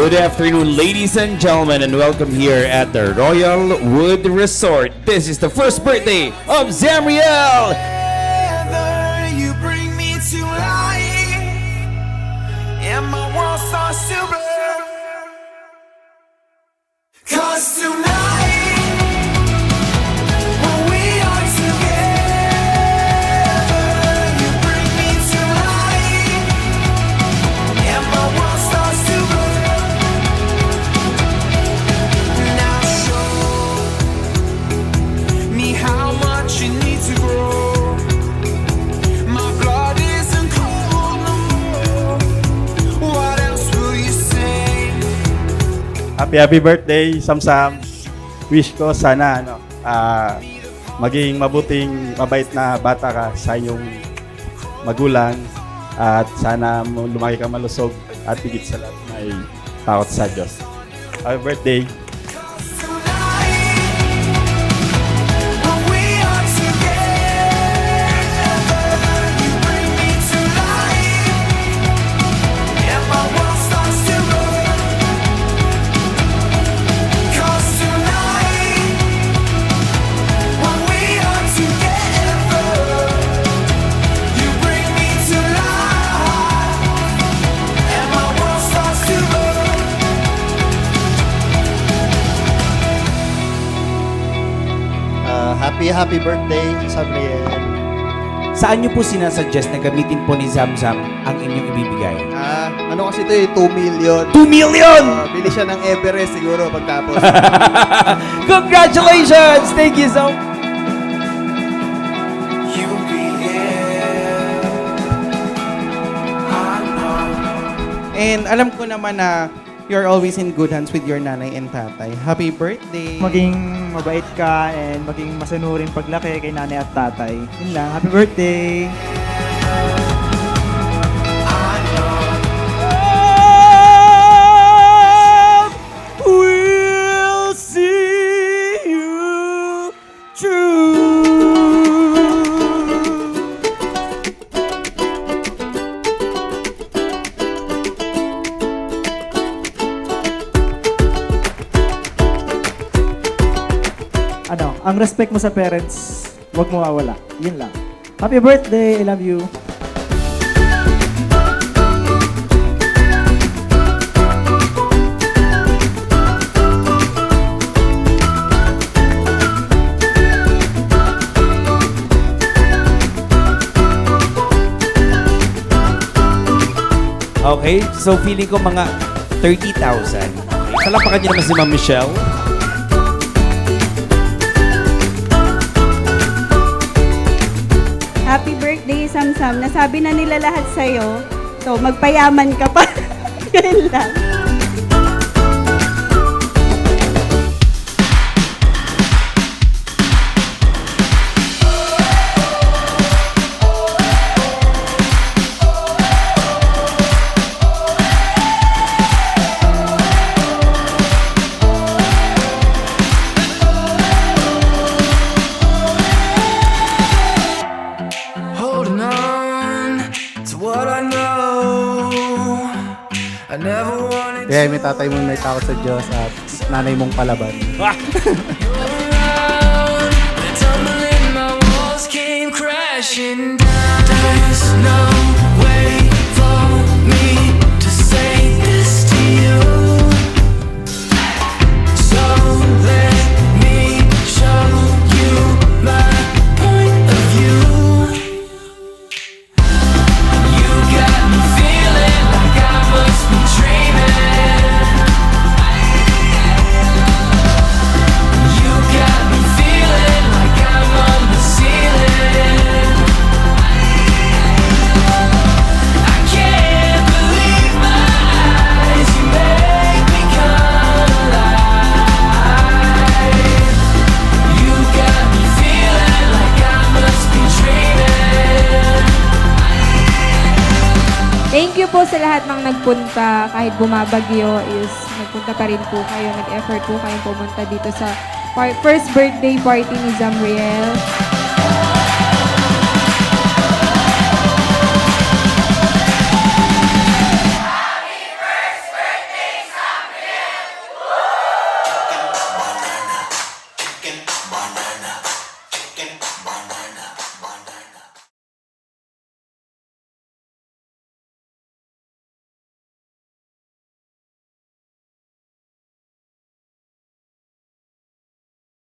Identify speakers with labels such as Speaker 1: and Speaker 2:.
Speaker 1: Good afternoon, ladies and gentlemen, and welcome here at the Royal Wood Resort. This is the first birthday of Zamriel.
Speaker 2: You bring me to life, and my world starts to blur. 'Cause tonight, when we are together, you bring me to life, and my world starts to blur. Now show me how much you need to grow. My blood isn't cold no more. What else will you say?
Speaker 3: Happy birthday, Samsam. Wish ko sana maging mabuting, mabait na bata ka sa iyong magulang at sana lumaki ka malusog at higit sa lahat may takot sa Diyos. Happy birthday.
Speaker 2: When we are together, you bring me to life, and my world starts to roll. 'Cause tonight, when we are together, you bring me to life, and my world starts to roll.
Speaker 4: Happy birthday, Sabriel.
Speaker 5: Saan niyo po sinasuggest na gamitin po ni Zamzam ang inyong ibibigay?
Speaker 4: Ano kasi ito 2 million.
Speaker 5: 2 million!
Speaker 4: Bili siya ng Everest siguro pagtapos.
Speaker 5: Congratulations! Thank you so much!
Speaker 2: You'll be here. I know.
Speaker 6: And alam ko naman na you're always in good hands with your nanay and tatay. Happy birthday!
Speaker 7: Maging mabait ka and maging masanurin paglaki kay nanay at tatay. Yun lang. Happy birthday!
Speaker 5: We'll see you through.
Speaker 7: Ang respect mo sa parents, huwag mo mawala. Yun lang. Happy birthday! I love you!
Speaker 5: Okay, so feeling ko mga 30,000. Okay. Salapakan niyo naman si Ma'am Michelle.
Speaker 8: Happy birthday, Samsam. Nasabi na nila lahat sa'yo. So, magpayaman ka pa. Ganun lang.
Speaker 2: Holding on to what I know. I never wanted
Speaker 4: Kaya may tatay mong may takot sa Diyos at nanay mong palaban.
Speaker 2: around. The tumbling my walls came crashing down. There's no way for me to say this to you. So let me show you my point of view. You got me feeling like I must be dreaming. You got me feeling like I'm on the ceiling. I can't believe my eyes. You make me come alive. You got me feeling like I must be dreaming.
Speaker 8: Thank you po sa lahat ng nagpunta. Kahit bumabagyo is nagpunta pa rin po kayo. Nag-effort po kayo pumunta dito sa first birthday party ni Zamriel.